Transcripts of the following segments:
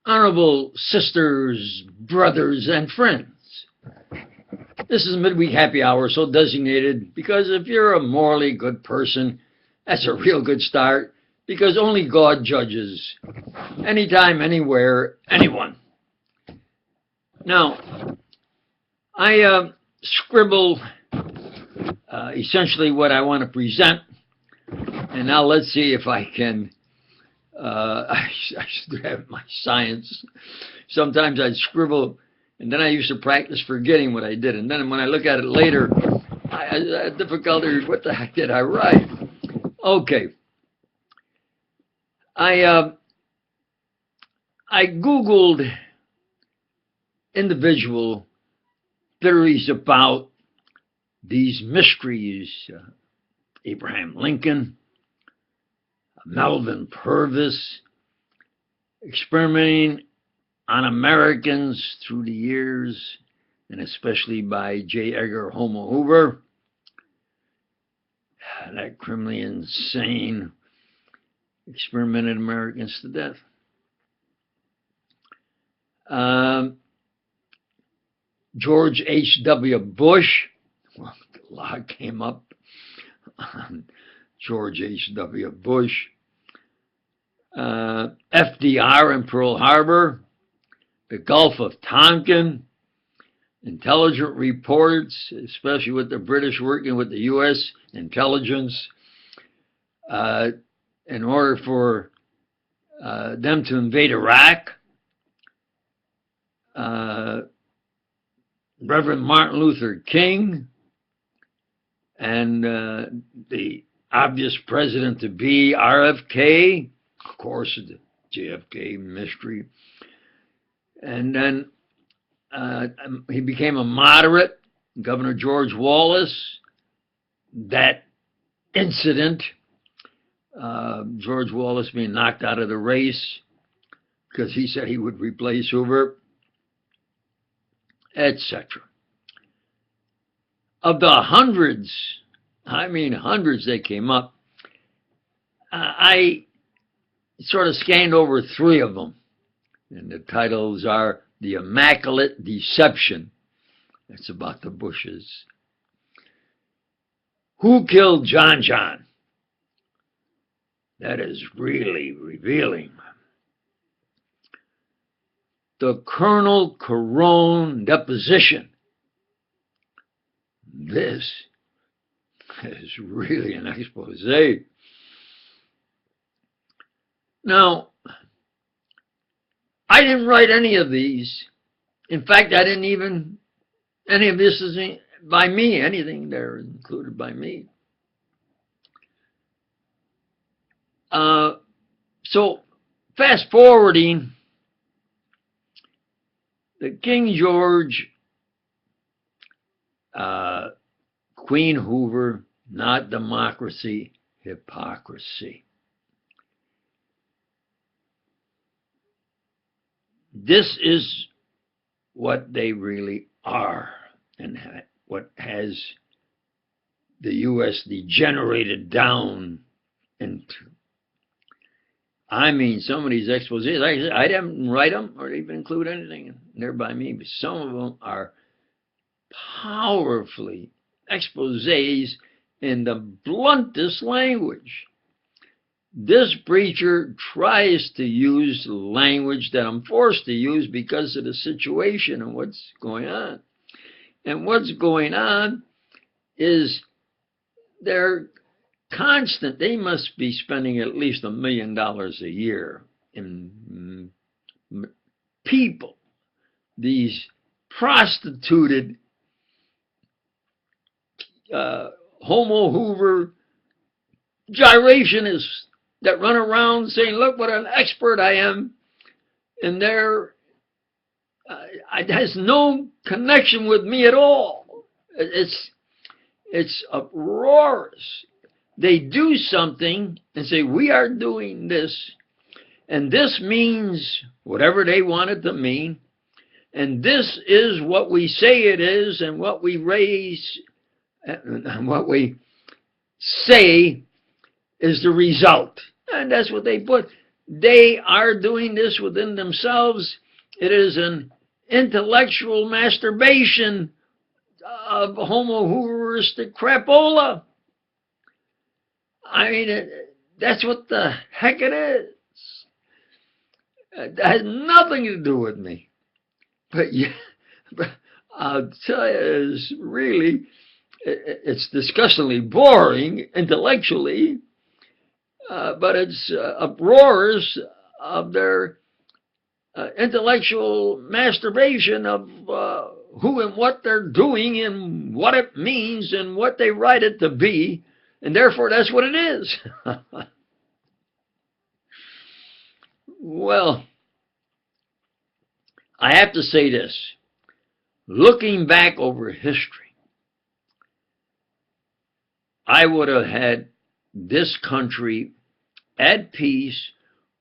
Honorable sisters, brothers, and friends, this is Midweek Happy Hour, so designated because if you're a morally good person, that's a real good start because only God judges anytime, anywhere, anyone. Now, I scribble essentially what I want to present, and now let's see if I can. I should have my science. Sometimes I'd scribble, and then I used to practice forgetting what I did. And then when I look at it later, I had difficulty. What the heck did I write? Okay. I Googled individual theories about these mysteries. Abraham Lincoln, Melvin Purvis, experimenting on Americans through the years, and especially by J. Edgar Hoover, that criminally insane, experimented Americans to death. George H.W. Bush, well, a lot came up on George H.W. Bush. FDR in Pearl Harbor, the Gulf of Tonkin, intelligence reports, especially with the British working with the U.S. intelligence in order for them to invade Iraq. Reverend Martin Luther King and the obvious president to be RFK, of course, the JFK mystery. And then he became a moderate, Governor George Wallace. That incident, George Wallace being knocked out of the race because he said he would replace Hoover, etc. Of the hundreds, I mean hundreds that came up, I sort of scanned over 3 of them. And the titles are The Immaculate Deception. That's about the Bushes. Who Killed John John? That is really revealing. The Colonel Carone Deposition. This is really an expose. Now, I didn't write any of these. In fact, I didn't even, any of this is by me, anything there included by me. So, fast forwarding, the King George, Queen Hoover, not democracy, hypocrisy. This is what they really are and what has the U.S. degenerated down into. I mean, some of these exposés, like I said, I didn't write them or even include anything there by me, but some of them are powerfully exposés in the bluntest language. This preacher tries to use language that I'm forced to use because of the situation and what's going on. And what's going on is they're constant. They must be spending at least $1 million a year in people, these prostituted homo Hoover gyrationists that run around saying, look what an expert I am, and it has no connection with me at all. It's uproarious. They do something and say, we are doing this, and this means whatever they want it to mean, and this is what we say it is, and what we raise, and what we say is the result. And that's what they put. they are doing this within themselves. It is an intellectual masturbation of homo-hooveristic crapola. I mean, that's what the heck it is. It has nothing to do with me. But yeah, I'll tell you, it's disgustingly boring intellectually, but it's uproarious of their intellectual masturbation of who and what they're doing and what it means and what they write it to be, and therefore that's what it is. Well, I have to say this. Looking back over history, I would have had this country at peace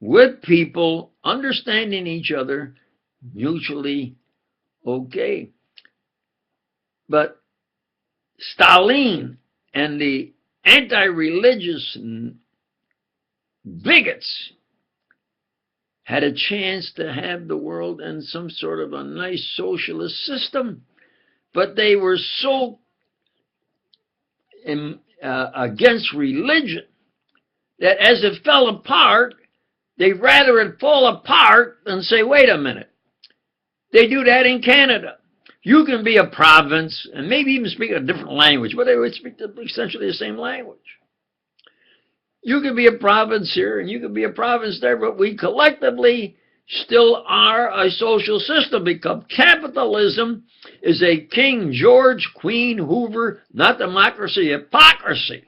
with people understanding each other, mutually okay. But Stalin and the anti-religious bigots had a chance to have the world in some sort of a nice socialist system, but they were so against religion that as it fell apart, they'd rather it fall apart than say, wait a minute. They do that in Canada. You can be a province and maybe even speak a different language, but they would speak essentially the same language. You can be a province here and you can be a province there, but we collectively still are a social system because capitalism is a King George, Queen Hoover, not democracy, hypocrisy.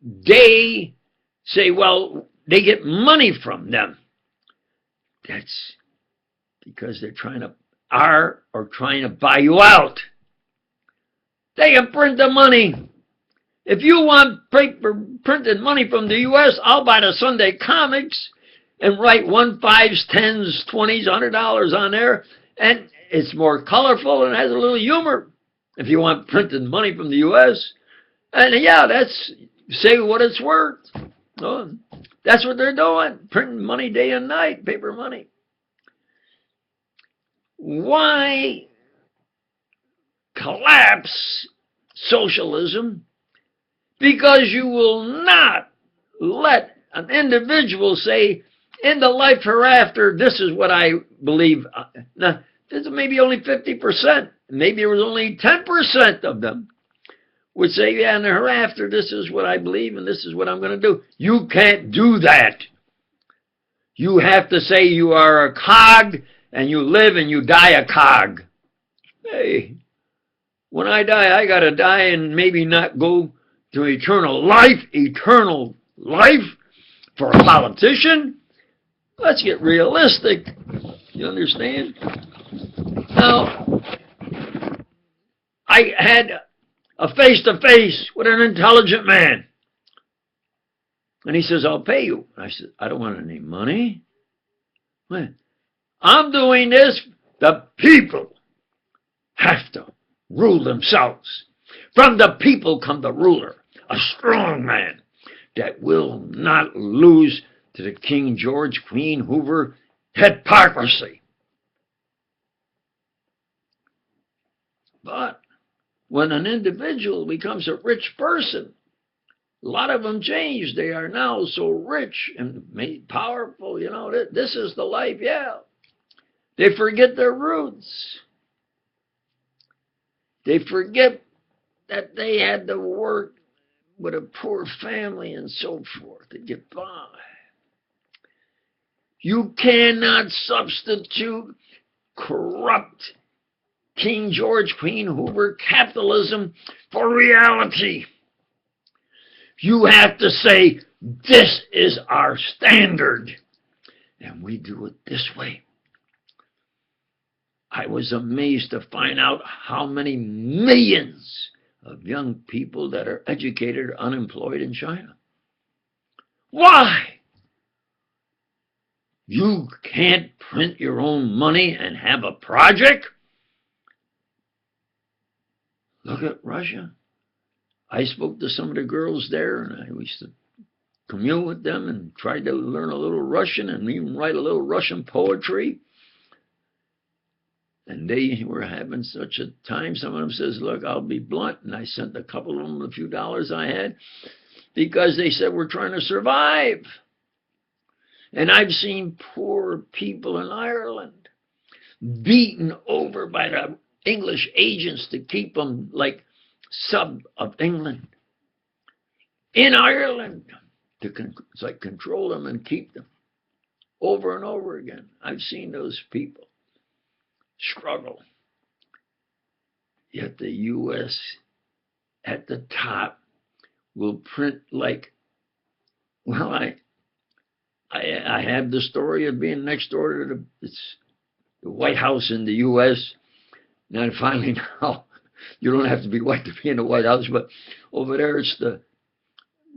They say, well, they get money from them. That's because they're trying to buy you out. They can print the money. If you want printed money from the U.S., I'll buy the Sunday comics and write 1, 5s, 10s, 20s, $100 on there, and it's more colorful and has a little humor. If you want printed money from the U.S., and yeah, that's say what it's worth. Oh, that's what they're doing, printing money day and night, paper money. Why collapse socialism? Because you will not let an individual say, in the life hereafter, this is what I believe. Now, this is maybe only 50%. Maybe it was only 10% of them would say, yeah, in the hereafter, this is what I believe and this is what I'm going to do. You can't do that. You have to say you are a cog and you live and you die a cog. Hey, when I die, I got to die and maybe not go to eternal life for a politician. Let's get realistic. You understand? Now, I had a face-to-face with an intelligent man. And he says, I'll pay you. I said, I don't want any money. What? I'm doing this. The people have to rule themselves. From the people come the ruler, a strong man that will not lose to the King George, Queen Hoover hypocrisy. But when an individual becomes a rich person, a lot of them change. They are now so rich and made powerful. You know, this is the life, yeah. They forget their roots. They forget that they had to work with a poor family and so forth to get by. You cannot substitute corrupt King George, Queen Hoover capitalism for reality. You have to say, this is our standard, and we do it this way. I was amazed to find out how many millions of young people that are educated are unemployed in China. Why? You can't print your own money and have a project? Look at Russia. I spoke to some of the girls there, and I used to commune with them and tried to learn a little Russian and even write a little Russian poetry. And they were having such a time. Some of them says, look, I'll be blunt. And I sent a couple of them a few dollars I had because they said, we're trying to survive. And I've seen poor people in Ireland beaten over by the English agents to keep them like sub of England in Ireland to control them and keep them over and over again. I've seen those people struggle. Yet the U.S. at the top will print like, well, I have the story of being next door to the White House in the U.S. Now finally now, you don't have to be white to be in the White House, but over there it's the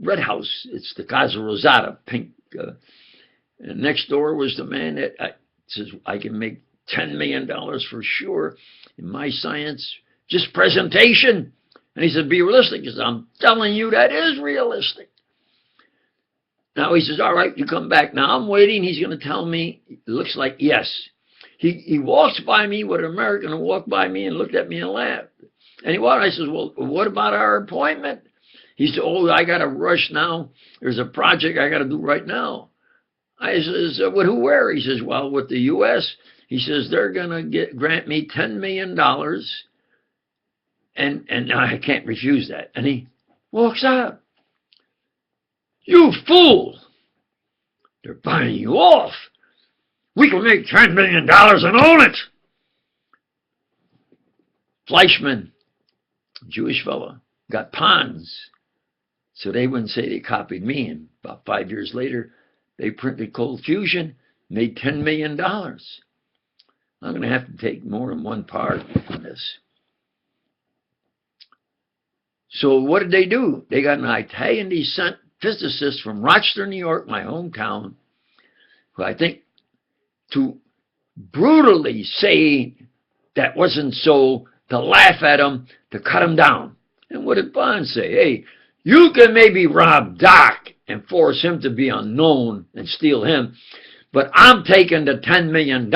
Red House. It's the Casa Rosada, pink. And next door was the man that says, I can make $10 million for sure in my science, just presentation. And he said, be realistic. He said, I'm telling you that is realistic. Now he says, all right, you come back. Now I'm waiting. He's going to tell me, it looks like yes. He walks by me with an American who walked by me and looked at me and laughed. And he walked. I says, well, what about our appointment? He said, oh, I got to rush now. There's a project I got to do right now. I says, with who, where? He says, well, with the U.S. He says, they're going to grant me $10 million. And I can't refuse that. And he walks out. You fool! They're buying you off. We can make $10 million and own it. Fleischmann, Jewish fellow, got ponds. So they wouldn't say they copied me. And about 5 years later, they printed Cold Fusion, made $10 million. I'm going to have to take more than one part on this. So what did they do? They got an Italian descent physicist from Rochester, New York, my hometown, who I think to brutally say that wasn't so, to laugh at him, to cut him down. And what did Bond say? Hey, you can maybe rob Doc and force him to be unknown and steal him, but I'm taking the $10 million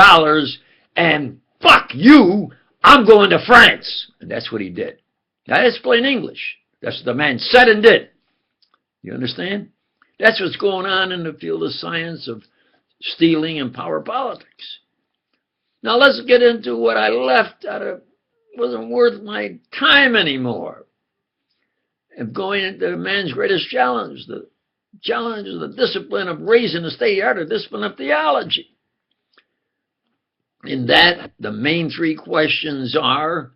and fuck you, I'm going to France. And that's what he did. Now, that's plain English. That's what the man said and did. You understand? That's what's going on in the field of science of stealing and power politics. Now, let's get into what I left out of, wasn't worth my time anymore. Of going into man's greatest challenge, the challenge of the discipline of raising the state of the art, the discipline of theology. In that, the main three questions are,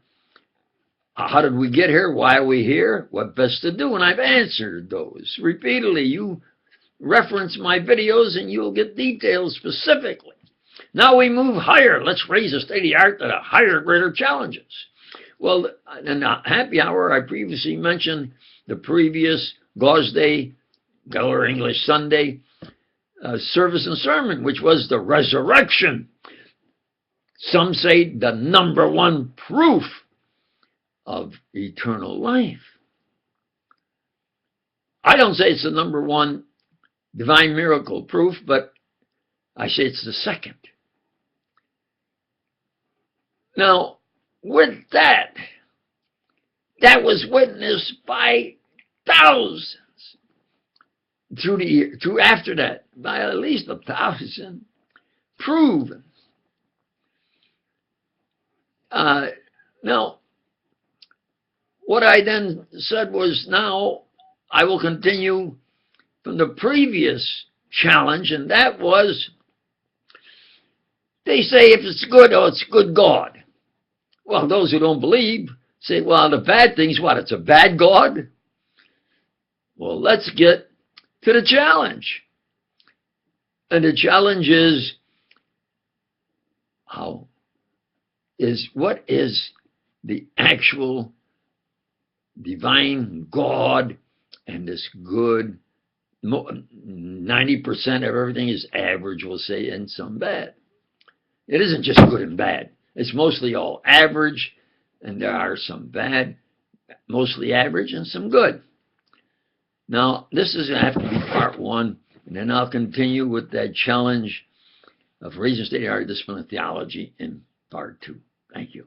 how did we get here? Why are we here? What best to do? And I've answered those repeatedly. You reference my videos and you'll get details specifically. Now we move higher. Let's raise the state of the art to the higher, greater challenges. Well, in the happy hour, I previously mentioned the previous Gauze Day, Geller English Sunday service and sermon, which was the resurrection. Some say the #1 proof of eternal life. I don't say it's the #1 divine miracle proof, but I say it's the second. Now, with that, that was witnessed by thousands through after that, by at least 1,000, proven. Now, what I then said was, now I will continue from the previous challenge, and that was, they say if it's good, oh, it's good God. Well, those who don't believe say, well, the bad things, what, it's a bad God? Well, let's get to the challenge. And the challenge is, what is the actual divine God and this good? 90% of everything is average, we'll say, and some bad. It isn't just good and bad. It's mostly all average, and there are some bad, mostly average, and some good. Now, this is going to have to be part one, and then I'll continue with that challenge of raising state-of-the-art discipline of theology in part two. Thank you.